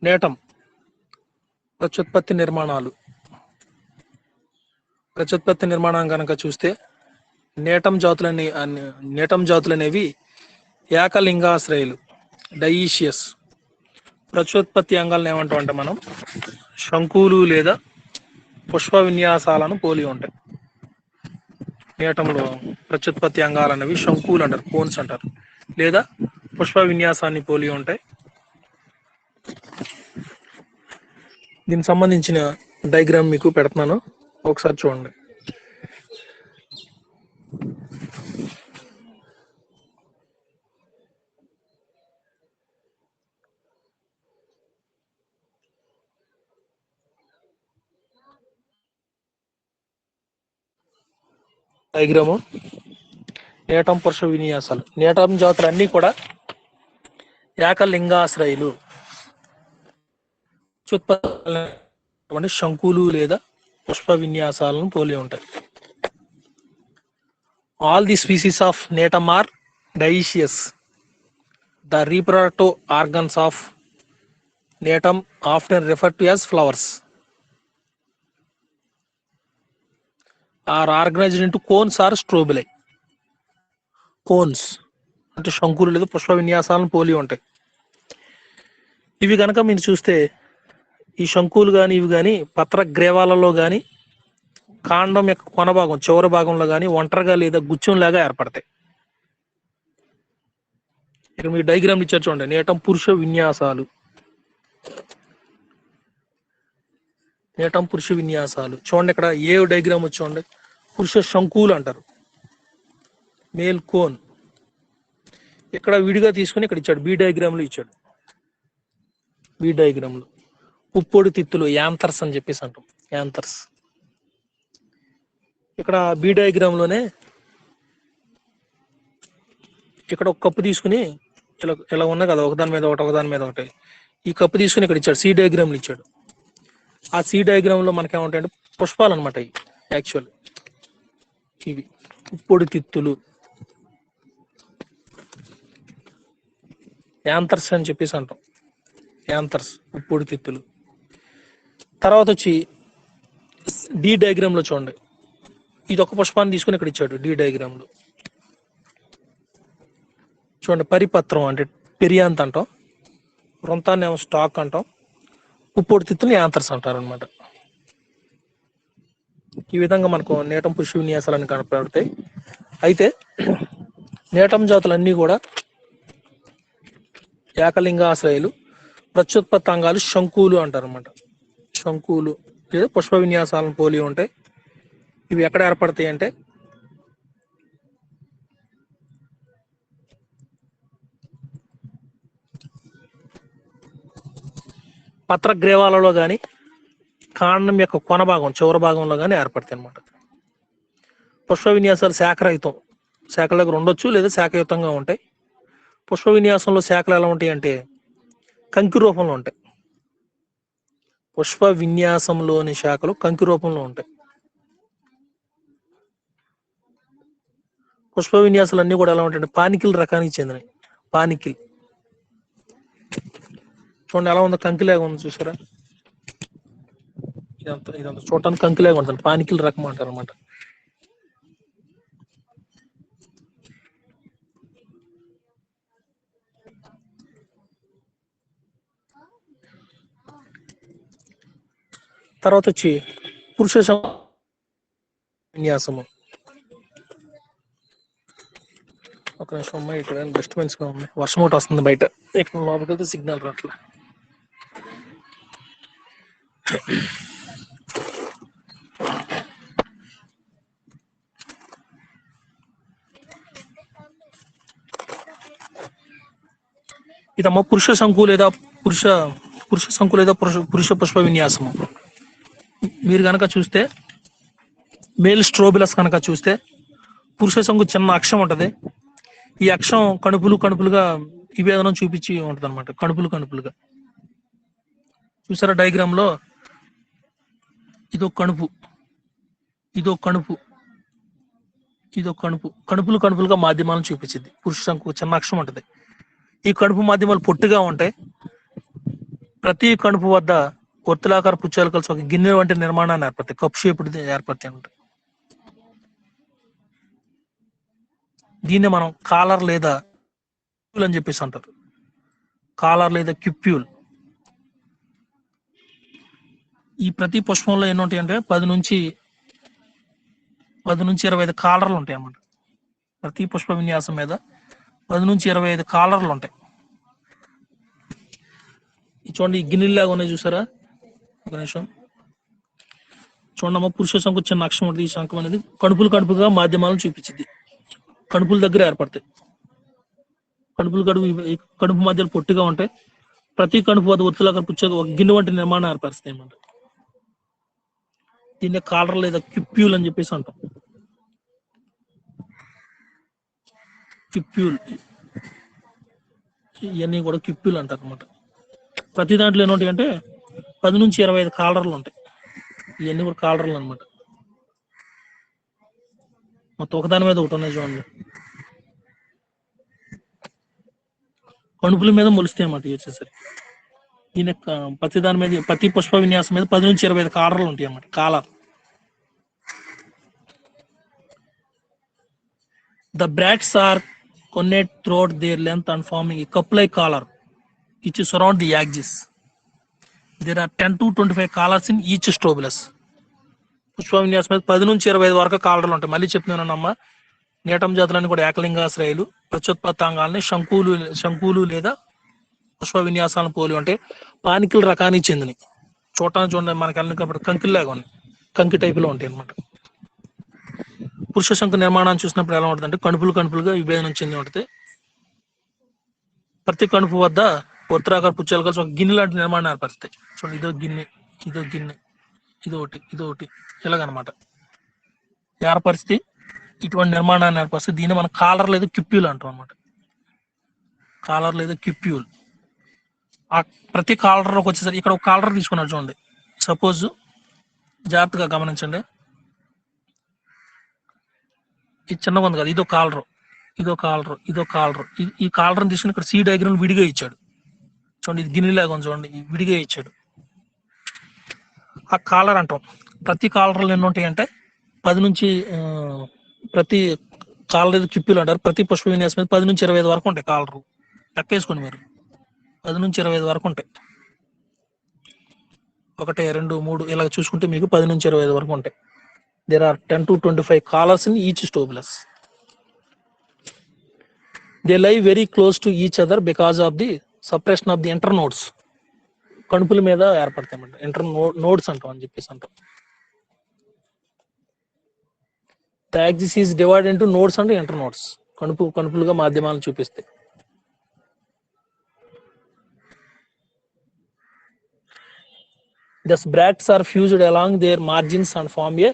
నేటం ప్రత్యుత్పత్తి నిర్మాణాలు. ప్రత్యుత్పత్తి నిర్మాణం కనుక చూస్తే నేటం జాతులు అనేవి ఏకలింగాశ్రయులు, డయీషియస్. ప్రత్యుత్పత్తి అంగాలను ఏమంటాం అంటే మనం శంకులు లేదా పుష్ప విన్యాసాలను పోలి ఉంటాయి. నేటంలో ప్రత్యుత్పత్తి అంగాలు అనేవి శంకులు అంటారు, కోన్స్ అంటారు, లేదా పుష్ప విన్యాసాన్ని పోలి ఉంటాయి. దీనికి సంబంధించిన డయాగ్రామ్ మీకు పెడుతున్నాను, ఒకసారి చూడండి. డయాగ్రాము నేటం పురుష విన్యాసాలు. నేటం జాతులు అన్నీ కూడా ఏకలింగాశ్రయులు, ప్రత్యుత్పత్తి శంకులు లేదా పుష్ప విన్యాసాలను పోలి ఉంటాయి. All the species of Natum are dioecious. The reproductive organs of Natum often referred to as flowers are organized into cones or strobili. Cones అంటే శంకులు లేదా పుష్ప విన్యాసాలను పోలి ఉంటాయి. ఇవి కనుక మీరు చూస్తే ఈ శంకులు కానీ ఇవి కానీ పత్ర గ్రేవాలలో కానీ కాండం యొక్క కొన భాగం చివరి భాగంలో కానీ ఒంటరిగా లేదా గుచ్చంలాగా ఏర్పడతాయి. ఇక్కడ మీరు డయాగ్రామ్ ఇచ్చారు చూడండి, నేటం పురుష విన్యాసాలు. నేటం పురుష విన్యాసాలు చూడండి, ఇక్కడ ఏ డయాగ్రామ్ చూడండి, పురుష శంకులు అంటారు, మేల్ కోన్. ఇక్కడ విడిగా తీసుకుని ఇక్కడ ఇచ్చాడు, బి డయాగ్రామ్ లో ఇచ్చాడు. బి డయాగ్రామ్ లో పుప్పొడి తిత్తులు, యాంథర్స్ అని చెప్పేసి అంటాం, యాంథర్స్. ఇక్కడ బి డయాగ్రామ్ లోనే ఇక్కడ ఒక కప్పు తీసుకుని ఇలా ఉన్నాయి కదా, ఒకదాని మీద ఒకటి ఒకదాని మీద ఒకటి, ఈ కప్పు తీసుకుని ఇక్కడ ఇచ్చాడు, సి డయాగ్రామ్ లో ఇచ్చాడు. ఆ సి డయాగ్రామ్ లో మనకి ఏమంటాయంటే పుష్పాలు అనమాట. ఇవి యాక్చువల్ ఇవి పుప్పొడి తిత్తులు, యాంథర్స్ అని చెప్పేసి అంటాం, యాంథర్స్ పుప్పొడి తిత్తులు. తర్వాత వచ్చి డి డయాగ్రామ్ లో చూడండి, ఇది ఒక పుష్పాన్ని తీసుకుని ఇక్కడ ఇచ్చాడు డి డయాగ్రామ్ లో. చూడండి, పరిపత్రం అంటే పెరియాంత్ అంటాం, వృంతాన్ని ఏమో స్టాక్ అంటాం, పుప్పొడి తిత్తులు యాంథర్స్ అంటారు అనమాట. ఈ విధంగా మనకు నేటం పుష్ప విన్యాసాలని కనపడతాయి. అయితే నేటం జాతులన్నీ కూడా ఏకలింగాశ్రయులు, ప్రత్యుత్పత్తి అంగాలు శంకులు అంటారు అనమాట. శంకులు లేదా పుష్ప విన్యాసాలను పోలి ఉంటాయి. ఇవి ఎక్కడ ఏర్పడతాయి అంటే పత్రగ్రేవాలలో కానీ కాండం యొక్క కొన భాగం చివరి భాగంలో కానీ ఏర్పడతాయి అనమాట. పుష్ప విన్యాసాలు శాఖరహితం, శాఖల దగ్గర ఉండొచ్చు లేదా శాఖయుతంగా ఉంటాయి. పుష్ప విన్యాసంలో శాఖలు ఎలా ఉంటాయి అంటే కంకి రూపంలో ఉంటాయి. పుష్ప విన్యాసంలోని శాఖలు కంకి రూపంలో ఉంటాయి. పుష్ప విన్యాసాలు అన్ని కూడా ఎలా ఉంటాయంటే పానికిల్ రకానికి చెందినవి. పానికిల్ చూడండి ఎలా ఉందో, కంకిలాగా ఉంది చూసారా, ఇదంతా చూడటానికి కంకిలాగా ఉంటుంది, పానికిల్ రకం అంటారు అనమాట. తర్వాత వచ్చి పురుష విన్యాసము. ఒక నిమిషం అమ్మాయి, ఇక్కడ డిస్టర్బెన్స్ గా ఉంది, వర్షం ఒకటి వస్తుంది బయట, ఇక్కడ లోపలికి వెళ్తే సిగ్నల్ రావట్లే. ఇదమ్మ పురుష శంకు లేదా పురుష శంకు లేదా పురుష పుష్ప విన్యాసము. మీరు కనుక చూస్తే మేల్ స్ట్రోబిలస్ కనుక చూస్తే పురుష శంకు చిన్న అక్షం ఉంటది. ఈ అక్షం కణుపులుగా విభేదనం చూపించి ఉంటది అనమాట, కణుపులుగా. చూసారా డయాగ్రామ్ లో, ఇదో కణుపు, ఇదో కణుపు, ఇదో కణుపులుగా మాధ్యమాలను చూపించింది. పురుష శంకు చిన్న అక్షం ఉంటది. ఈ కడుపు మాధ్యమాలు పొట్టుగా ఉంటాయి. ప్రతి కణుపు వద్ద వర్తులాకార పుచ్చాలు కలిసి ఒక గిన్నె వంటి నిర్మాణాన్ని ఏర్పడతాయి. కప్ షేప్డ్ ఏర్పడతాయి అన్నమాట. దీన్ని మనం కాలర్ లేదా క్యూల్ అని చెప్పేసి అంటారు. కాలర్ లేదా క్యూప్యూల్. ఈ ప్రతి పుష్పంలో ఎన్ని ఉంటాయి అంటే 10 నుంచి 25 కాలర్లు ఉంటాయి అన్నమాట. ప్రతి పుష్ప విన్యాసం మీద 10 నుంచి 25 కాలర్లు ఉంటాయి. చూడండి, ఈ గిన్నెలాగా ఉన్నాయి చూసారా? ఒక నిమిషం చూడమ్మా. పురుష శంకు చిన్న అక్షరం ఉంటుంది. ఈ శంఖం అనేది కణుపులుగా మాధ్యమాలను చూపించింది. కణుపుల దగ్గర ఏర్పడతాయి. కణుపు మధ్యలో పొట్టిగా ఉంటాయి. ప్రతి కణుపు వద్ద ఒత్తులాగా పుచ్చాక ఒక గిన్నె వంటి నిర్మాణం ఏర్పరుస్తాయి అన్నమాట. దీన్ని కాలర్ లేదా క్యూప్యూల్ అని చెప్పేసి అంటాం. క్యూప్యూల్, ఇవన్నీ కూడా క్యూప్యూల్ అంటారు అనమాట. ప్రతి దాంట్లో ఏమిటి అంటే 10 నుంచి 25 కాలర్లు ఉంటాయి. ఇవన్నీ కూడా కాలర్లు అనమాట. మొత్తం ఒకదాని మీద ఒకటి ఉన్నాయి చూడండి. కణుపుల మీద మొలుస్తాయి అన్నమాట. ఇవి వచ్చేసరికి దీని ప్రతి దాని మీద, ప్రతి పుష్ప విన్యాసం మీద 10 నుంచి 25 కాలర్లు ఉంటాయి అన్నమాట. Caller. The bracts are connate throughout their length and forming a cup-like collar which surround the axis. There are 10 to 25 collars in each strobulus. Pushpa విన్యాసం మీద 10 నుంచి 25 వరకు కాలర్లు ఉంటాయి. మళ్ళీ చెప్తున్నానమ్మా, నీటం జాతులన్నీ కూడా ఏకలింగాశ్రయాలు. ప్రత్యుత్పత్తాంగాలని శంకులు లేదా పుష్ప విన్యాసాలను పోలి ఉంటాయి. పానికిల రకానికి చెందినవి. చూడండి, మనకి అన్ని కంకిలాగా ఉన్నాయి. కంకి టైపులో ఉంటాయి అన్నమాట. పురుష శంకు నిర్మాణాన్ని చూసినప్పుడు ఎలా ఉంటుంది అంటే కణుపులుగా విభేదనం చెంది ఉంటుంది. ప్రతి కణుపు వద్ద వర్తులాకార పుచ్చాలు కలిసి ఒక గిన్నె లాంటి నిర్మాణం ఏర్పరుస్తాయి. చూడండి, ఇదో గిన్నె, ఇదొకటి ఇలాగనమాట ఏర్పరిస్తే ఇటువంటి నిర్మాణాన్ని ఏర్పరిస్తే దీన్ని మనం కాలర్ లేదా క్యూప్యూల్ అంటాం అనమాట. కాలర్ లేదా క్యూప్యూల్. ఆ ప్రతి కాలర్లోకి వచ్చేసరికి ఇక్కడ ఒక కాలర్ తీసుకున్నారు చూడండి. సపోజ్ జాగ్రత్తగా గమనించండి. ఇది చిన్నగా ఉంది కదా, ఇదో కాలర్. ఈ కాలర్ని తీసుకుని ఇక్కడ సి డయాగ్రామ్ విడిగా ఇచ్చాడు చూడండి. ఇది గిన్నెలాగా ఉంది చూడండి, విడిగా ఇచ్చాడు. ఆ కాలర్ అంటాం. ప్రతి కాలర్లు ఎన్ని ఉంటాయి అంటే 10 నుంచి ప్రతి కాలర్ క్యూప్యూల్ అంటారు. ప్రతి పుష్ప విన్యాసం మీద 10 నుంచి 25 వరకు ఉంటాయి కాలర్లు. లెక్కేసుకోండి మీరు, 10 నుంచి 25 వరకు ఉంటాయి. 1, 2, 3 ఇలా చూసుకుంటే మీకు 10 నుంచి 25 వరకు ఉంటాయి. There are 10 to 25 collars in each stobulus. They lie very close to each other because of the suppression of the internodes. కణుపుల మీద ఏర్పడతాయి. ఇంటర్నోడ్స్ అంటాం అని చెప్పేసి అంటాం. The axis is divided into nodes and internodes. కణుపులుగా మాధ్యమాలను చూపిస్తాయి. Thus bracts are fused along their margins and form a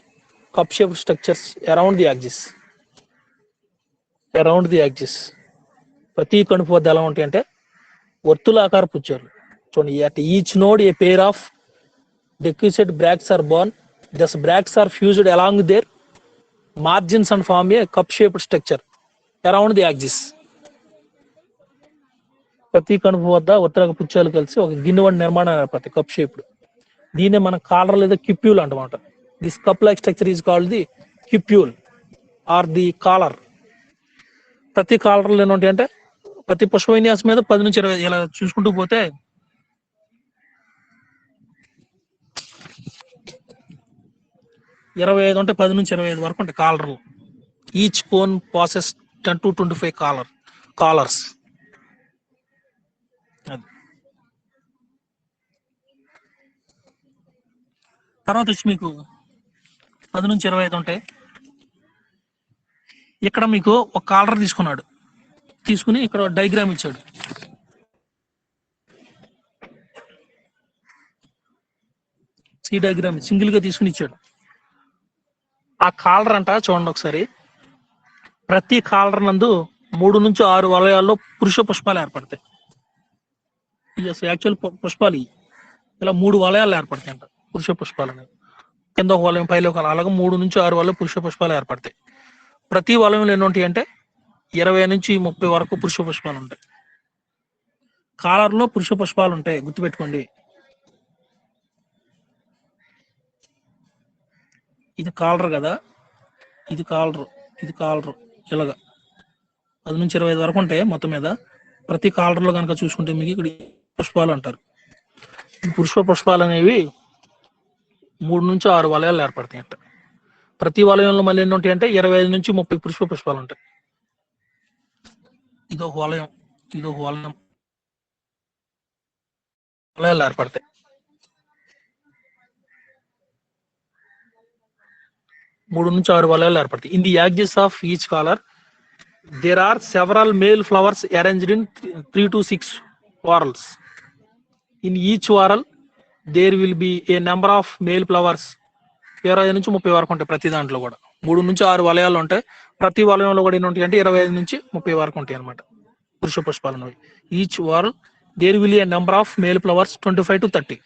cup-shaped structures around the axis. ప్రతి కణుపు వద్ద ఎలా ఉంటాయి అంటే వర్తులాకార పుచ్చాలు. చూడండి, at each node a pair of decussate bracts are born. Thus bracts are fused along their margins and form a cup-shaped structure around the axis. ప్రతి కణుపు వద్ద వర్తులాకార పుచ్చాలు కలిసి ఒక గిన్నె వంటి నిర్మాణం ఏర్పడతాయి, కప్ షేప్డ్. దీన్నే మనం కాలర్ లేదా క్యూప్యూల్ అంటమాట. This cup-like structure is called the cupule or the collar. ప్రతి కాలర్లు ఏమిటి అంటే ప్రతి పుష్ప విన్యాసం మీద 10 నుంచి 20 ఇలా చూసుకుంటూ పోతే 25 ఉంటే 10 నుంచి 25 వరకు ఉంటాయి కాలర్లు. Each cone passes 10 to 25 collars. తర్వాత వచ్చి మీకు 10 నుంచి 25 ఉంటాయి. ఇక్కడ మీకు ఒక కాలర్ తీసుకుని ఇక్కడ డయాగ్రామ్ ఇచ్చాడు. సి డయాగ్రామ్ సింగిల్ గా తీసుకుని ఇచ్చాడు. ఆ కాలర్ అంట చూడండి ఒకసారి. ప్రతి కాలర్ నందు 3 నుంచి 6 వలయాల్లో పురుష పుష్పాలు ఏర్పడతాయి. ఇది అసలు యాక్చువల్ పుష్పాలు ఇలా 3 వలయాలు ఏర్పడతాయి అంట పురుష పుష్పాలు అనేవి. కింద ఒక వలయం, పైలో ఒక, అలాగే 3 నుంచి 6 వలయాలు పురుష పుష్పాలు ఏర్పడతాయి. ప్రతి వలయంలో ఎన్ని ఉంటాయి అంటే 20 నుంచి 30 వరకు పురుష పుష్పాలు ఉంటాయి. కాలర్ లో పురుష పుష్పాలు ఉంటాయి, గుర్తుపెట్టుకోండి. ఇది కాలర్ కదా, ఇది కాలర్, ఇది కాలర్, ఇలాగా 10 నుంచి 25 వరకు ఉంటాయి మొత్తం మీద. ప్రతి కాలర్ లో కనుక చూసుకుంటే మీకు ఇక్కడ పుష్పాలు అంటారు. ఈ పుష్ప పుష్పాలు అనేవి 3 నుంచి 6 వలయాలు ఏర్పడతాయి అంట. ప్రతి వలయంలో మళ్ళీ ఎన్ని ఉంటాయి అంటే 25 నుంచి 30 పుష్ప పుష్పాలు ఉంటాయి. ఇదొక వలయం, ఇదొక వలయం, వలయాలు ఏర్పడతాయి. మూడు నుంచి 6 వలయాలు ఏర్పడతాయి. In the axis of each collar there are several male flowers arranged in 3 to 6 whorls. In each whorl there will be a number of male flowers. 25 నుంచి 30 వరకు ఉంటాయి ప్రతి దాంట్లో కూడా. 3 నుంచి 6 వలయాలు ఉంటాయి. ప్రతి వలయంలో కూడా ఎన్ని ఉంటాయి అంటే 25 నుంచి 30 వరకు ఉంటాయి అన్నమాట పురుష పుష్పాలు అనేవి. Each whorl there will be a number of male flowers 25 to 30.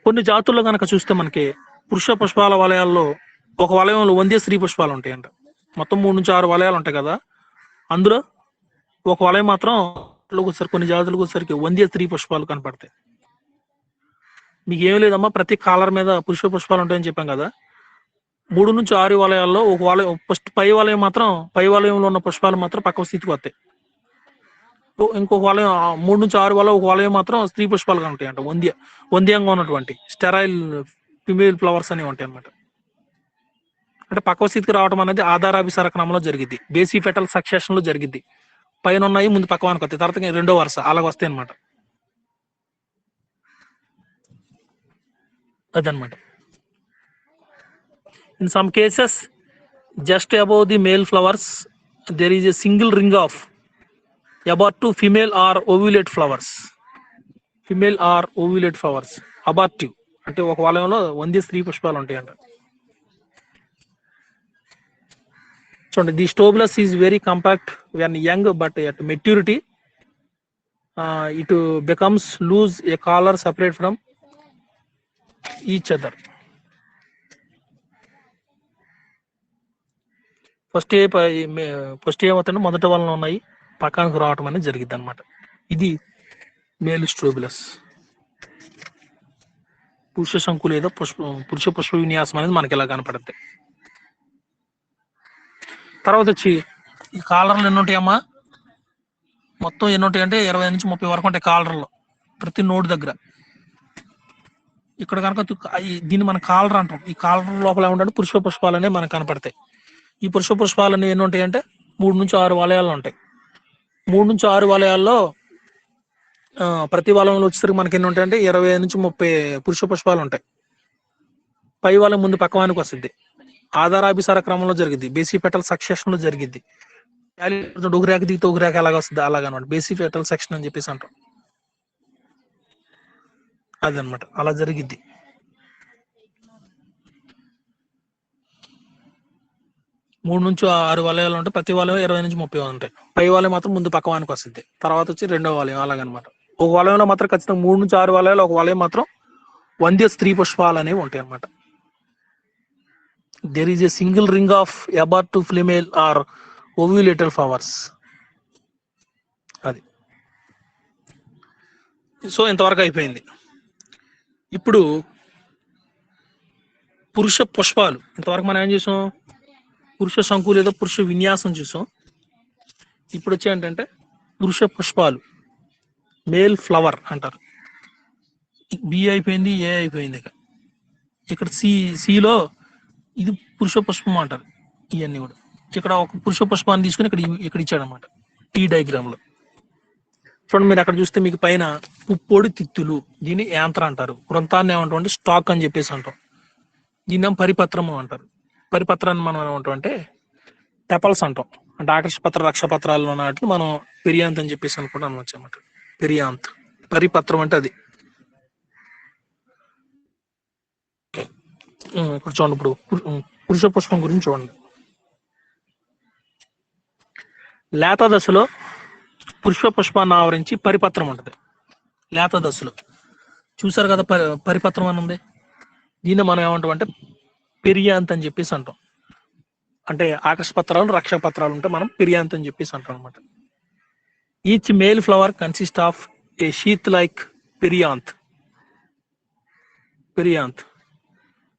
కొన్ని జాతుల్లో కనుక చూస్తే మనకి పురుష పుష్పాల వలయాల్లో ఒక వలయంలో 100 స్త్రీ పుష్పాలు ఉంటాయంట. మొత్తం 3 నుంచి 6 వలయాలు ఉంటాయి కదా, అందులో ఒక వలయం మాత్రం కొన్ని జాతులకు వచ్చేసరికి 100 స్త్రీ పుష్పాలు కనపడతాయి. మీకు ఏం లేదమ్మా, ప్రతి కాలర్ మీద పురుష పుష్పాలు ఉంటాయని చెప్పాం కదా. 3 నుంచి 6 వలయాల్లో ఒక వలయం, ఫస్ట్ పై వలయం మాత్రం, పై వలయంలో ఉన్న పుష్పాలు మాత్రం పక్క స్థితికి వస్తాయి. ఇంకొక వలయం 3 నుంచి 6 వల్ల ఒక వలయం మాత్రం స్త్రీ పుష్పాలుగా ఉంటాయి అంట. వంద్యంగా ఉన్నటువంటి స్టెరైల్ ఫిమేల్ ఫ్లవర్స్ అనేవి ఉంటాయి అనమాట. అంటే పక్వ స్థితికి రావడం అనేది ఆధారాభిసార క్రమంలో జరిగింది, బేసి ఫెటల్ సక్సెషన్ లో జరిగింది. పైన ఉన్నాయి ముందు పక్వానికి వస్తాయి, తర్వాత రెండో వరుస అలాగ వస్తాయి అనమాట. అదనమాట. In some cases just above the male flowers there is a single ring of abortive female or ovulate flowers. Female or ovulate flowers abortive అంటే ఒక వలయంలో 100 స్త్రీ పుష్పాలు ఉంటాయంట. చూడండి, the strobilus is very compact when young, but at maturity it becomes loose a collar separate from each other. First ఏమవుతుంటే మొదటి వలన ఉన్నాయి పక్కనకు రావటం అనేది జరిగింది అనమాట. ఇది మేల్ స్టోబులస్. పురుష శంకు లేదా పురుష పుష్ప విన్యాసం అనేది మనకి ఇలా కనపడుద్ది. తర్వాత వచ్చి ఈ కాలర్లు ఎన్ని ఉంటాయమ్మా, మొత్తం ఎన్ని ఉంటాయి అంటే 25 నుంచి 30 వరకు ఉంటాయి కాలర్లో ప్రతి నోడ్ దగ్గర. ఇక్కడ కనుక దీన్ని మనం కాలర్ అంటాం. ఈ కాలర్ లోపల ఏమంటే పురుష పుష్పాలు అనేవి మనకు కనపడతాయి. ఈ పురుష పుష్పాలు అనేవి ఎన్ని ఉంటాయి అంటే 3 నుంచి 6 వలయాలు ఉంటాయి. 3 నుంచి 6 వలయాల్లో ప్రతి వలయంలో వచ్చేసరికి మనకి ఎన్ని ఉంటాయి అంటే 25 నుంచి 30 పురుష పుష్పాలు ఉంటాయి. పై వలయం ముందు పక్కవానికి వస్తుంది, ఆధారాభిసార క్రమంలో జరిగింది, బేసి ఫెటల్ సక్సెషన్ లో జరిగింది. ఒకరేక దిగితే ఒకరేక ఎలాగ వస్తుంది అలాగనమాట, బేసి ఫెటల్ సెక్షన్ అని చెప్పేసి అంటాం. అదనమాట, అలా జరిగిద్ది. మూడు నుంచి 6 వలయాలు ఉంటాయి. ప్రతి వలయం 20 నుంచి 30 ఉంటాయి. పై వలయం మాత్రం ముందు పక్కవానికి వస్తుంది, తర్వాత వచ్చి రెండో వలయం అలాగనమాట. ఒక వలయంలో మాత్రం ఖచ్చితంగా 3 నుంచి 6 వలయాలు, ఒక వలయం మాత్రం 100 స్త్రీ పుష్పాలు అనేవి ఉంటాయి అనమాట. there is a single ring of abortive female or ovulated flowers. అది. సో ఇంతవరకు అయిపోయింది. ఇప్పుడు పురుష పుష్పాలు, ఇంతవరకు మనం ఏం చూసాం, పురుష శంకు లేదా పురుష విన్యాసం చూసాం. ఇప్పుడు వచ్చి ఏంటంటే పురుష పుష్పాలు, మేల్ ఫ్లవర్ అంటారు. బి అయిపోయింది, ఏ అయిపోయింది. ఇక్కడ సిలో ఇది పురుష పుష్పం అంటారు. ఇవన్నీ కూడా ఇక్కడ ఒక పురుష పుష్పాన్ని తీసుకుని ఇక్కడ ఇచ్చాడు అనమాట ఈ డయాగ్రామ్ లో. చూడండి, మీరు అక్కడ చూస్తే మీకు పైన పుప్పొడి తిత్తులు, దీన్ని యాంత్ర అంటారు. వృంతాన్ని ఏమంటాం అంటే స్టాక్ అని చెప్పేసి అంటాం. దీన్ని పరిపత్రము అంటారు. పరిపత్రాన్ని మనం ఏమంటాం అంటే టెపల్స్ అంటాం. అంటే ఆకర్ష పత్ర రక్ష పత్రాలు ఉన్నట్లు మనం పెరియాంత్ అని చెప్పేసి అనుకుంటాం అనవచ్చు అన్నమాట. పెరియాంత్, పరిపత్రం అంటే అది. ఇప్పుడు చూడండి, ఇప్పుడు పురుష పుష్పం గురించి చూడండి. లేత దశలో పురుష పుష్పాన్ని ఆవరించి పరిపత్రం ఉంటుంది. లేత దశలో చూసారు కదా పరిపత్రం అని ఉంది. దీన్ని మనం ఏమంటాం అంటే పెరియాంత్ అని చెప్పేసి అంటాం. అంటే ఆకర్ష పత్రాలు రక్షక పత్రాలు ఉంటే మనం పెరియాంత్ అని చెప్పేసి అంటాం అనమాట. Each male flower consist of A sheath like perianth.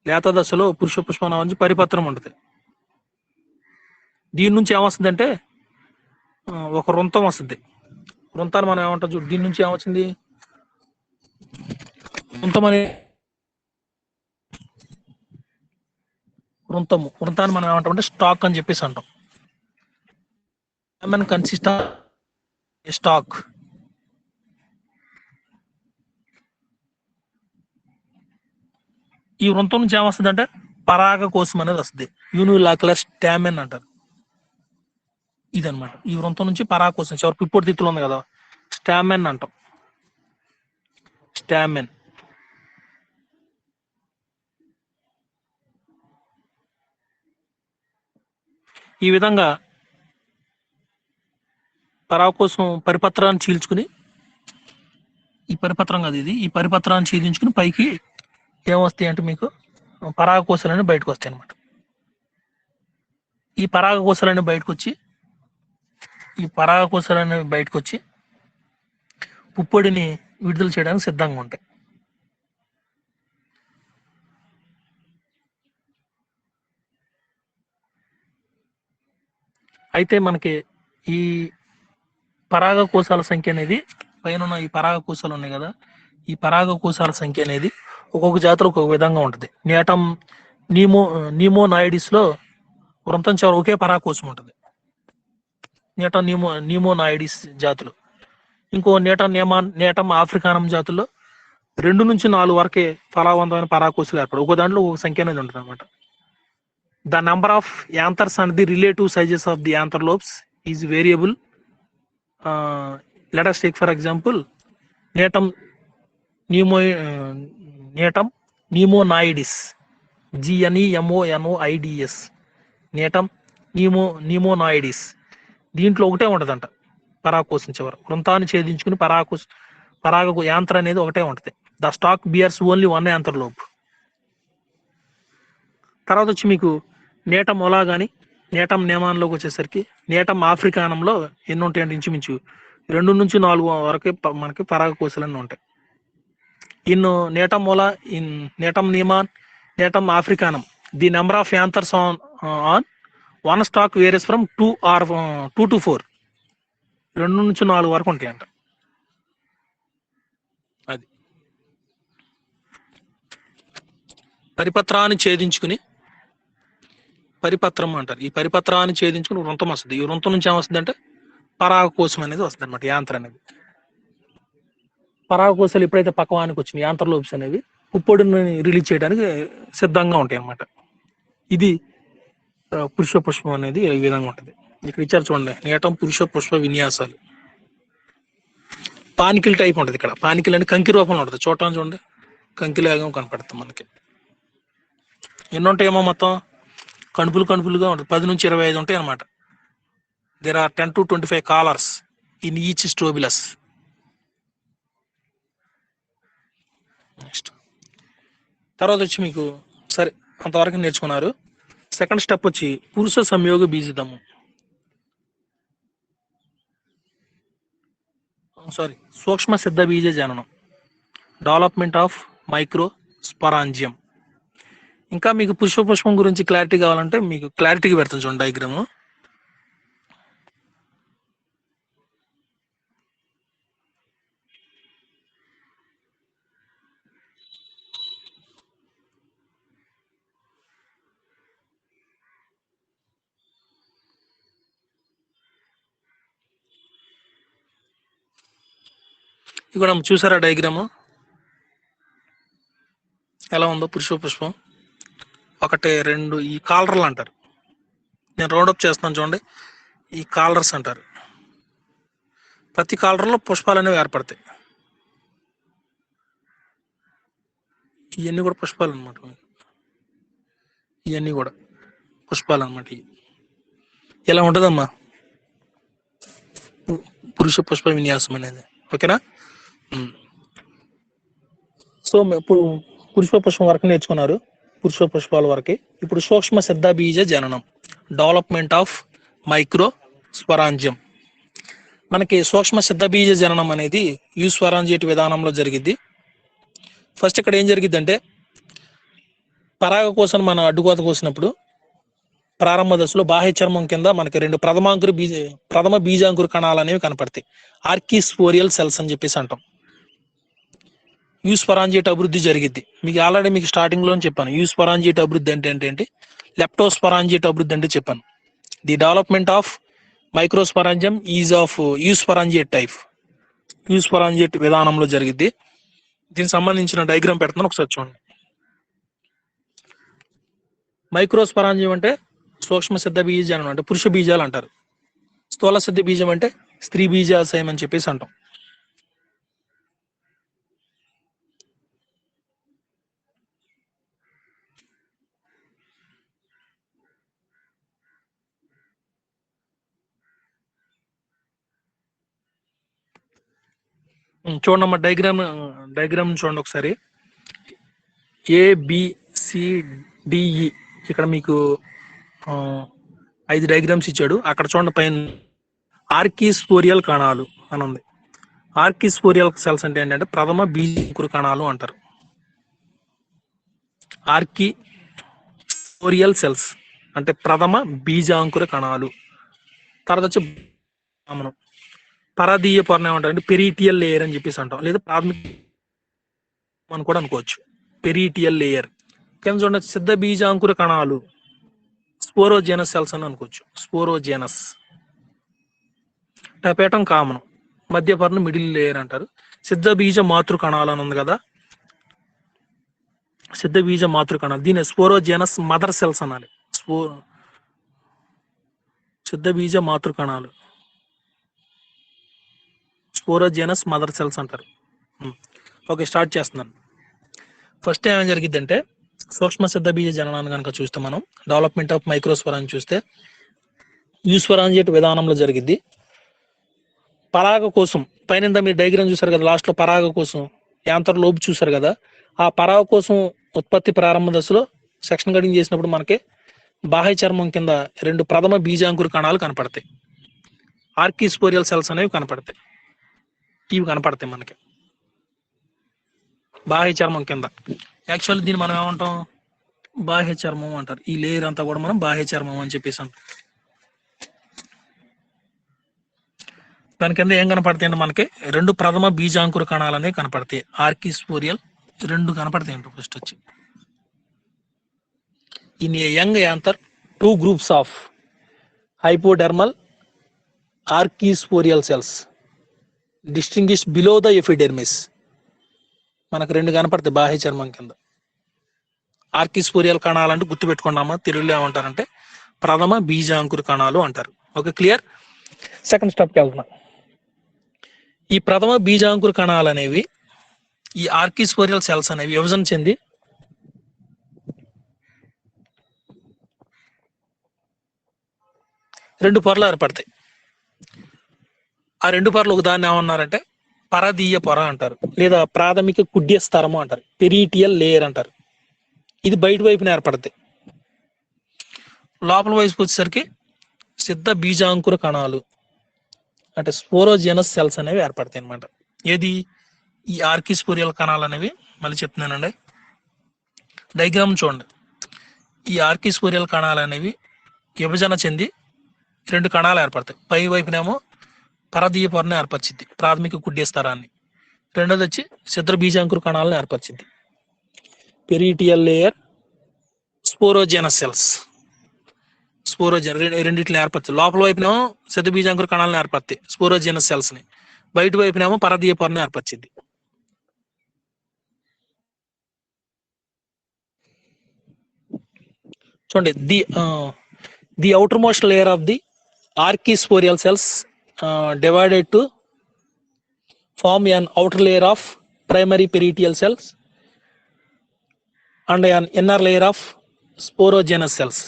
లేత దశలో పురుష పుష్పం నుంచి పరిపత్రం ఉంటుంది. దీని నుంచి ఏమొస్తుందంటే ఒక వృంతం వస్తుంది. వృంతాన్ని మనం ఏమంటాం చూడు, దీని నుంచి ఏమొచ్చింది వృంతాన్ని మనం ఏమంటాం అంటే స్టాక్ అని చెప్పేసి అంటాం. Consist of stock. ఈ వృంతం నుంచి ఏమొస్తుంది అంటే పరాగ కోశం అనేది వస్తుంది. యూనిలాక్యులర్ స్టామెన్ అంటారు. ఇదనమాట ఈ వృంతం నుంచి పరాగ కోశం. చివరి పిప్పొడి తిత్తులు ఉంది కదా, స్టామెన్ అంటాం. స్టామెన్. ఈ విధంగా పరాగ కోసం పరిపత్రాన్ని చీల్చుకుని, ఈ పరిపత్రం కాదు ఇది, ఈ పరిపత్రాన్ని చీలించుకుని పైకి ఏమొస్తాయి అంటే మీకు పరాగ కోశాలన్నీ బయటకు వస్తాయి అనమాట. ఈ పరాగ కోశాలన్నీ బయటకు వచ్చి పుప్పొడిని విడుదల చేయడానికి సిద్ధంగా ఉంటాయి. అయితే మనకి ఈ పరాగ కోశాల సంఖ్య అనేది పైన ఈ పరాగ కోశాలు ఉన్నాయి కదా, ఈ పరాగ కోశాల సంఖ్య అనేది ఒక్కొక్క జాతిలో ఒక్కొక్క విధంగా ఉంటుంది. నీమోనాయిడిస్ లో వృంతం చివర ఒకే పరాగ కోశం ఉంటుంది. నీమోనాయిడిస్ జాతులు. ఇంకో నేటం ఆఫ్రికానం జాతుల్లో 2 నుంచి 4 వరకే ఫలవంతమైన పరాగ కోశాలు ఏర్పడు. ఒక దాంట్లో ఒక సంఖ్య అనేది ఉంటుంది అనమాట. The number of anthers and the relative sizes of the anther lobes is variable. Let us take for example Natum nemonoides, GNEMONOIDS, Natum nemonoides. దీంట్లో ఒకటే ఉంటుందంట పరాగకోశం చివర. వృంతాన్ని ఛేదించుకుని పరాగ యాంత్ర అనేది ఒకటే ఉంటుంది. The stock beers only one anther lobe. తర్వాత వచ్చి మీకు నేటం ఒలా కానీ నేటం నేమాన్లోకి వచ్చేసరికి నేటం ఆఫ్రికానంలో ఎన్ని ఉంటాయంటే ఇంచుమించు 2 నుంచి 4 వరకే మనకి పరాగ కోశాలన్నీ ఉంటాయి. Gnetum ula, Gnetum gnemon, Gnetum africanum, the number of anthers on one stalk varies from 2 to 4. 2 నుంచి 4 వరకు ఉంటాయంట. అది పరిపత్రాన్ని ఛేదించుకుని పరిపత్రం అంటారు. ఈ పరిపత్రాన్ని ఛేదించుకుని వృంతం వస్తుంది. ఈ వృంతం నుంచి ఏమొస్తుంది అంటే పరాగ కోశం అనేది వస్తుంది అనమాట. యాంత్ర అనేది. పరాగ కోశాలు ఎప్పుడైతే పక్వానికి వచ్చినాయి, యాంత్ర లోబ్స్ అనేవి పుప్పొడిని రిలీజ్ చేయడానికి సిద్ధంగా ఉంటాయి అన్నమాట. ఇది పురుష పుష్పం అనేది ఈ విధంగా ఉంటుంది. ఇక్కడ ఇచ్చారు చూడండి, నేటం పురుష పుష్ప విన్యాసాలు. పానికిల్ టైప్ ఉంటుంది. ఇక్కడ పానికిల్ అంటే కంకి రూపంలో ఉంటుంది. చూడటానికి చూడండి కంకిలాగా కనపడుతుంది మనకి. ఎన్ని ఉంటాయేమో మొత్తం కణుపులుగా ఉంటుంది. 10 నుంచి 25 ఉంటాయి అనమాట. There are 10 to 25 collars in each strobilus. Next తర్వాత వచ్చి మీకు సరే అంతవరకు నేర్చుకున్నారు. సెకండ్ స్టెప్ వచ్చి పురుష సంయోగ బీజదము. సూక్ష్మ సిద్ధ బీజ జననం, డెవలప్మెంట్ ఆఫ్ మైక్రో స్పరాంజియం. ఇంకా మీకు పుష్ప పుష్పం గురించి క్లారిటీ కావాలంటే మీకు క్లారిటీగా పెడతాను చూడండి డయాగ్రామ్. ఇక్కడ చూసారా డయాగ్రామ్ ఎలా ఉందో? పురుష పుష్పం 1, 2 ఈ కాలర్లు అంటారు. నేను రౌండప్ చేస్తున్నాను చూడండి. ఈ కాలర్స్ అంటారు. ప్రతి కాలర్లో పుష్పాలు అనేవి ఏర్పడతాయి. ఇవన్నీ కూడా పుష్పాలు అనమాట. ఇవన్నీ కూడా పుష్పాలు అనమాట. ఎలా ఉంటుందమ్మా పురుష పుష్ప విన్యాసం అనేది? ఓకేనా? సో ఇప్పుడు పురుష పుష్పం వరకు నేర్చుకున్నారు. పురుష పుష్పాల వరకే. ఇప్పుడు సూక్ష్మ సిద్ధ బీజ జననం, డెవలప్మెంట్ ఆఫ్ మైక్రో స్వరాంజ్యం. మనకి సూక్ష్మ సిద్ధ బీజ జననం అనేది యూస్వరాంజియేట్ విధానంలో జరిగిద్ది. ఫస్ట్ ఇక్కడ ఏం జరిగిద్ది అంటే పరాగ కోసం మనం అడ్డుకోత కోసినప్పుడు ప్రారంభ దశలో బాహ్య చర్మం కింద మనకి 2 ప్రథమ బీజాంకుర కణాలు అనేవి కనపడతాయి. ఆర్కిస్పోరియల్ సెల్స్ అని చెప్పేసి అంటాం. యూస్పరాంజియేట్ అభివృద్ధి జరిగిద్ది. మీకు ఆల్రెడీ మీకు స్టార్టింగ్ లో చెప్పాను యూస్పరాంజియేట్ అభివృద్ధి అంటే ఏంటి, లెప్టోస్పరాంజియేట్ అభివృద్ధి అంటే చెప్పాను. The development of microsporangium is of eusporangiate type. Eusporangiate విధానంలో జరిగిద్ది. దీనికి సంబంధించిన డయాగ్రామ్ పెడుతున్నాను, ఒకసారి చూడండి. మైక్రోస్పరాంజియం అంటే సూక్ష్మ సిద్ధ బీజం అంటే పురుష బీజాలు అంటారు. స్థూల సిద్ధ బీజం అంటే స్త్రీ బీజాశయం అని చెప్పేసి అంటాం. చూడండి అమ్మా, డయాగ్రామ్ చూడండి ఒకసారి. ABCDE ఇక్కడ మీకు 5 డయాగ్రామ్స్ ఇచ్చాడు. అక్కడ చూడండి పైన ఆర్కిస్పోరియల్ కణాలు అని ఉంది. ఆర్కిస్పోరియల్ సెల్స్ అంటే ఏంటంటే ప్రథమ బీజాంకుర కణాలు అంటారు. ఆర్కిస్పోరియల్ సెల్స్ అంటే ప్రథమ బీజాంకుర కణాలు. తర్వాత వచ్చి పరాదీయ పొర ఏమంటారు, పెరీటియల్ లేయర్ అని చెప్పేసి అంటాం, లేదా ప్రాథమిక అని కూడా అనుకోవచ్చు. పెరీటియల్ లేయర్ కింద చూడండి సిద్ధ బీజాంకుర కణాలు, స్పోరోజెనస్ సెల్స్ అని అనుకోవచ్చు. స్పోరోజెనస్ టపేటం కామన్, మధ్య పొరను మిడిల్ లేయర్ అంటారు. సిద్ధ బీజ మాతృ కణాలు అని ఉంది కదా, సిద్ధ బీజ మాతృ కణాలు, దీని స్పోరోజెనస్ మదర్ సెల్స్ అనాలి. సిద్ధ బీజ మాతృ కణాలు స్పోరోజెనస్ మదర్ సెల్స్ అంటారు. ఓకే, స్టార్ట్ చేస్తున్నాను. ఫస్ట్ ఏమేమి జరిగిద్దంటే సూక్ష్మ సిద్ధ బీజ జననాన్ని కనుక చూస్తే మనం డెవలప్మెంట్ ఆఫ్ మైక్రోస్వరాన్ని చూస్తే యూస్వరాంజియేట్ విధానంలో జరిగిద్ది. పరాగ కోసం పైన మీరు డయాగ్రామ్ చూసారు కదా, లాస్ట్ లో పరాగ కోసం యాంతర్ లోబ్ చూసారు కదా, ఆ పరాగ కోసం ఉత్పత్తి ప్రారంభ దశలో సెక్షన్ కటింగ్ చేసినప్పుడు మనకి బాహ్య చర్మం కింద 2 ప్రథమ బీజాంకుర కణాలు కనపడతాయి. ఆర్కిస్పోరియల్ సెల్స్ అనేవి కనపడతాయి. ఇవి కనపడతాయి మనకి బాహ్య చర్మం కింద. యాక్చువల్లీ దీన్ని మనం ఏమంటాం, బాహ్య చర్మం అంటారు. ఈ లేయర్ అంతా కూడా మనం బాహ్య చర్మం అని చెప్పేసి అంటాం. దాని కింద ఏం కనపడతాయి అంటే మనకి 2 ప్రథమ బీజాంకుర కణాలు అనేవి కనపడతాయి. ఆర్కిస్పోరియల్ 2 కనపడతాయి అంట. ఫస్ట్ వచ్చి in a young anther 2 groups of hypodermal archesporial cells distinguish below the epidermis. మనకు 2 కనపడతాయి బాహ్య చర్మం కింద. ఆర్కిస్పోరియల్ కణాలు అంటే గుర్తుపెట్టుకున్నామా, తెలుగులో ఏమంటారంటే ప్రథమ బీజాంకుర కణాలు అంటారు. Okay, clear. సెకండ్ స్టెప్కి వెళ్తున్నా. ఈ ప్రథమ బీజాంకుర కణాలు అనేవి, ఈ ఆర్కిస్పోరియల్ సెల్స్ అనేవి విభజన చెంది 2 పొరలు ఏర్పడతాయి. ఆ 2 పొరలు ఒక దాన్ని ఏమన్నారంటే పరదీయ పొర అంటారు, లేదా ప్రాథమిక కుడ్య స్తరము అంటారు, పెరీటియల్ లేయర్ అంటారు. ఇది బయట వైపున ఏర్పడతాయి. లోపల వైపుకి వచ్చేసరికి సిద్ధ బీజాంకుర కణాలు అంటే స్పోరోజెనస్ సెల్స్ అనేవి ఏర్పడతాయి అనమాట. ఏది ఈ ఆర్కిస్పోరియల్ కణాలు అనేవి, మళ్ళీ చెప్తున్నానండి, డయాగ్రామ్ చూడండి. ఈ ఆర్కిస్పోరియల్ కణాలు అనేవి విభజన చెంది 2 కణాలు ఏర్పడతాయి. పై వైపునేమో పరదీయ పొరను ఏర్పరిచింది, ప్రాథమిక కుడ్య స్తరాన్ని. రెండోది వచ్చి సిద్ధ బీజాంకుర కణాలను ఏర్పరిచింది, పెరీటియల్ లేయర్, స్పోరోజెనస్ సెల్స్. రెండిట్లని ఏర్పరుస్తాయి. లోపల వైపునేమో సిద్ధ బీజాంకుర కణాలను ఏర్పడతాయి, స్పోరోజెనస్ సెల్స్ ని. బయట వైపునేమో పరదీయ పొరను ఏర్పరిచింది. చూడండి, the outer most layer of the archisporial cells divided to form an outer layer of primary peritial cells and an inner layer of sporogenous cells.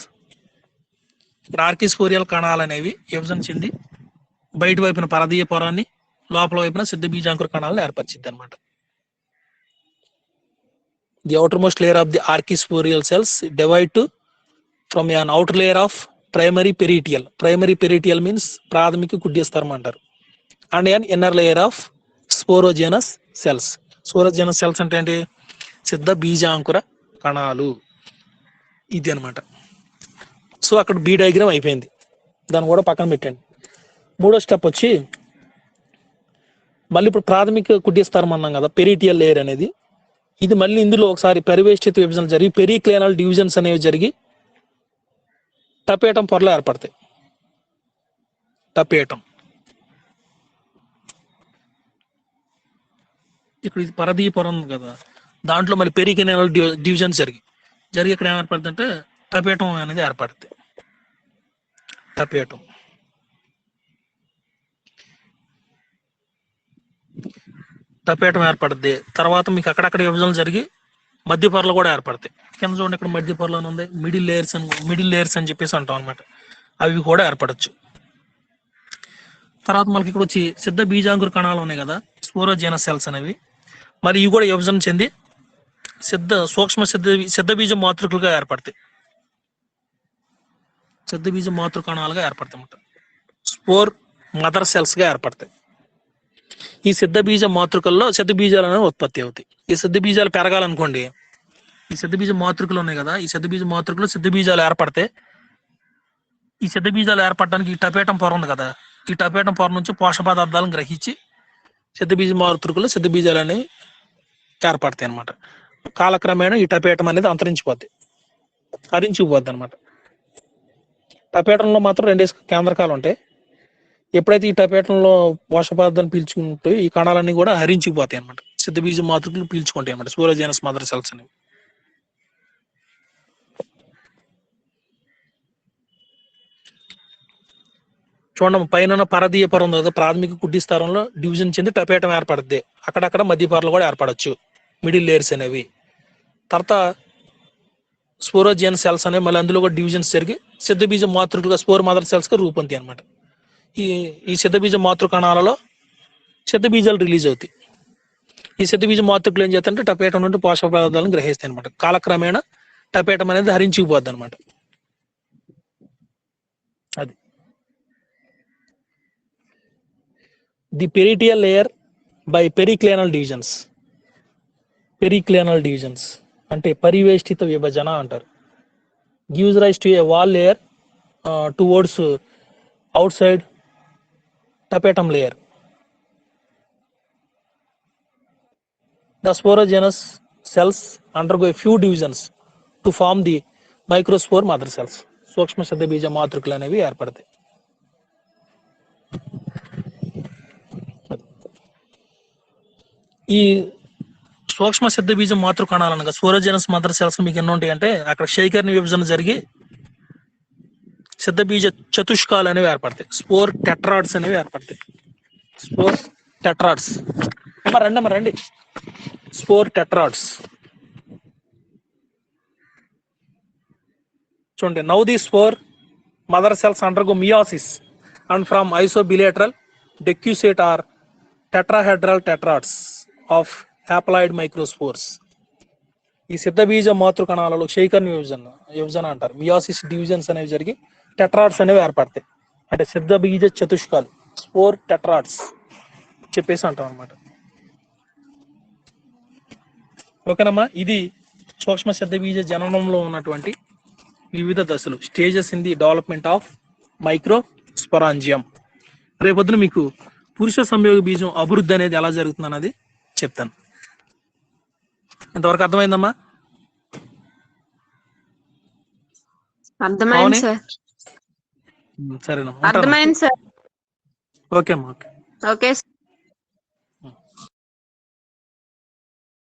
ఆర్కిస్పోరియల్ కణాలు అనేవి విభజన చెంది బయట వైపున పరదీయ పొరాన్ని, లోపల వైపున సిద్ధ బీజాంకుర కణాలను ఏర్పరిచింది అనమాట. The outer most layer of the archisporial cells divide to from an outer layer of primary parietal. Primary parietal means ప్రాథమిక కుడ్య స్తరం అంటారు. And an inner layer of sporogenous cells. Sporogenous cells అంటే ఏంటి? సిద్ధ బీజాంకుర కణాలు. ఇది అనమాట. సో అక్కడ బి డయాగ్రామ్ అయిపోయింది, దాన్ని కూడా పక్కన పెట్టండి. మూడో స్టెప్ వచ్చి మళ్ళీ ఇప్పుడు ప్రాథమిక కుడ్యస్థానం అన్నాం కదా, పెరిటియల్ లేయర్ అనేది. ఇది మళ్ళీ ఇందులో ఒకసారి పరివేష్టిత విభజన జరిగి పెరిక్లేనల్ డివిజన్స్ అనేవి జరిగి టపేటం పొరలు ఏర్పడతాయి. టపేటం ఇక్కడ ఇది పరదీ పొర ఉంది కదా, దాంట్లో మళ్ళీ పెరిక్లేనల్ డివిజన్స్ జరిగి ఇక్కడ ఏర్పడుతుంది అంటే టపేటం అనేది ఏర్పడుతుంది. టపేటం ఏర్పడుద్ది. తర్వాత మీకు అక్కడక్కడ విభజనలు జరిగి మధ్య పొరలు కూడా ఏర్పడతాయి. కింద చూడండి, ఇక్కడ మధ్య పొరలో ఉంది మిడిల్ లేయర్స్ అని చెప్పేసి అంటాం అనమాట. అవి కూడా ఏర్పడచ్చు. తర్వాత మనకి ఇక్కడ వచ్చి సిద్ధ బీజాంకుర కణాలు ఉన్నాయి కదా, స్పోరోజెనస్ సెల్స్ అనేవి. మరి ఇవి కూడా విభజన చెంది సూక్ష్మ సిద్ధ బీజ మాతృకలుగా ఏర్పడతాయి. సిద్ధ బీజ మాతృ కణాలుగా ఏర్పడతాయి అన్నమాట. స్పోర్ మదర్ సెల్స్ గా ఏర్పడతాయి. ఈ సిద్ధ బీజ మాతృకల్లో సిద్ధ బీజాలు అనేవి ఉత్పత్తి అవుతాయి. ఈ సిద్ధ బీజాలు పెరగాలనుకోండి, ఈ సిద్ధ బీజ మాతృకలు ఉన్నాయి కదా, ఈ సిద్ధ బీజ మాతృకలు సిద్ధ బీజాలు ఏర్పడతాయి. ఈ సిద్ధ బీజాలు ఏర్పడడానికి ఈ టపేటం పొర ఉంది కదా, ఈ టపేటం పొర నుంచి పోషక పదార్థాలను గ్రహించి సిద్ధ బీజ మాతృకలు సిద్ధ బీజాలు అనేవి ఏర్పడతాయి అనమాట. కాలక్రమేణా ఈ టపేటం అనేది హరించుకుపోద్ది అనమాట. టపేటంలో మాత్రం 2 కేంద్రకాలు ఉంటాయి. ఎప్పుడైతే ఈ టపేటంలో పోషక పదార్థాలు పీల్చుకుంటూ ఈ కణాలన్నీ కూడా హరించిపోతాయి అనమాట. సిద్ధ బీజ మాతృకలు పీల్చుకుంటాయి అనమాట, స్పోరోజెనస్ మదర్ సెల్స్ అనేవి. చూడండి, పైన పరదీయ పొర ఉంది కదా, ప్రాథమిక కుడ్డి స్థానంలో డివిజన్ చెంది టపేటం ఏర్పడుద్ది. అక్కడక్కడ మధ్య పొరలు కూడా ఏర్పడచ్చు, మిడిల్ లేయర్స్ అనేవి. తర్వాత స్పోరోజెనస్ సెల్స్ అనేవి మళ్ళీ అందులో కూడా డివిజన్స్ జరిగి సిద్ధ బీజ మాతృకలుగా స్పోర్ మదర్ సెల్స్ గా రూపొందుతాయి అనమాట. ఈ సిద్ధ బీజ మాతృ కణాలలో సిద్ధ బీజాలు రిలీజ్ అవుతాయి. ఈ సిద్ధ బీజ మాతృకలు ఏం చేస్తాయంటే టపేటం నుండి పోషక పదార్థాలను గ్రహిస్తాయి అనమాట. కాలక్రమేణా టపేటం అనేది హరించుకుపోద్ది అనమాట. అది the parietal layer by periclinal divisions. Periclinal divisions అంటే పరివేష్టిత విభజన అంటారు. Gives rise to a wall layer towards outside tapetum layer. The sporogenous cells undergo a few divisions to form the microspore mother cells. సూక్ష్మ సిద్ధ బీజ మాతృకలు అనేవి ఏర్పడతాయి. ఈ సూక్ష్మ సిద్ధ బీజ మాతృ కణాలు అనగా స్పోరోజెనస్ మదర్ సెల్స్ మీకు ఎన్ని ఉంటాయి అంటే అక్కడ శేఖరణ విభజన జరిగి సిద్ధ బీజ చతుష్కాలు అనేవి ఏర్పడతాయి. స్పోర్ టెట్రాడ్స్ అనేవి ఏర్పడతాయి. స్పోర్ టెట్రాడ్స్ రండి. స్పోర్ టెట్రాడ్స్ చూడండి. Now the spore mother cells undergo meiosis and from isobilateral decussate or tetrahedral tetrads of haploid microspores. ఈ సిద్ధ బీజ మాతృ కణాలలో శేఖరణ విభజన అంటారు. మియోసిస్ డివిజన్స్ అనేవి జరిగి టెట్రాడ్స్ అనేవి ఏర్పడతాయి. అంటే సిద్ధ బీజ చతుష్కాలు స్పోర్ టెట్రాడ్స్ చెప్పేసి అంటాం అనమాట. ఓకేనమ్మా, ఇది సూక్ష్మ సిద్ధ బీజ జననంలో ఉన్నటువంటి వివిధ దశలు, stages in the development of microsporangium. రేపొద్దున మీకు పురుష సంయోగ బీజం అభివృద్ధి అనేది ఎలా జరుగుతుంది అన్నది చెప్తాను. ఇంతవరకు అర్థమైందమ్మా? అర్థమైంది సార్. సరేనమ్మా, అర్థమైంది సార్. ఓకే అమ్మా. ఓకే.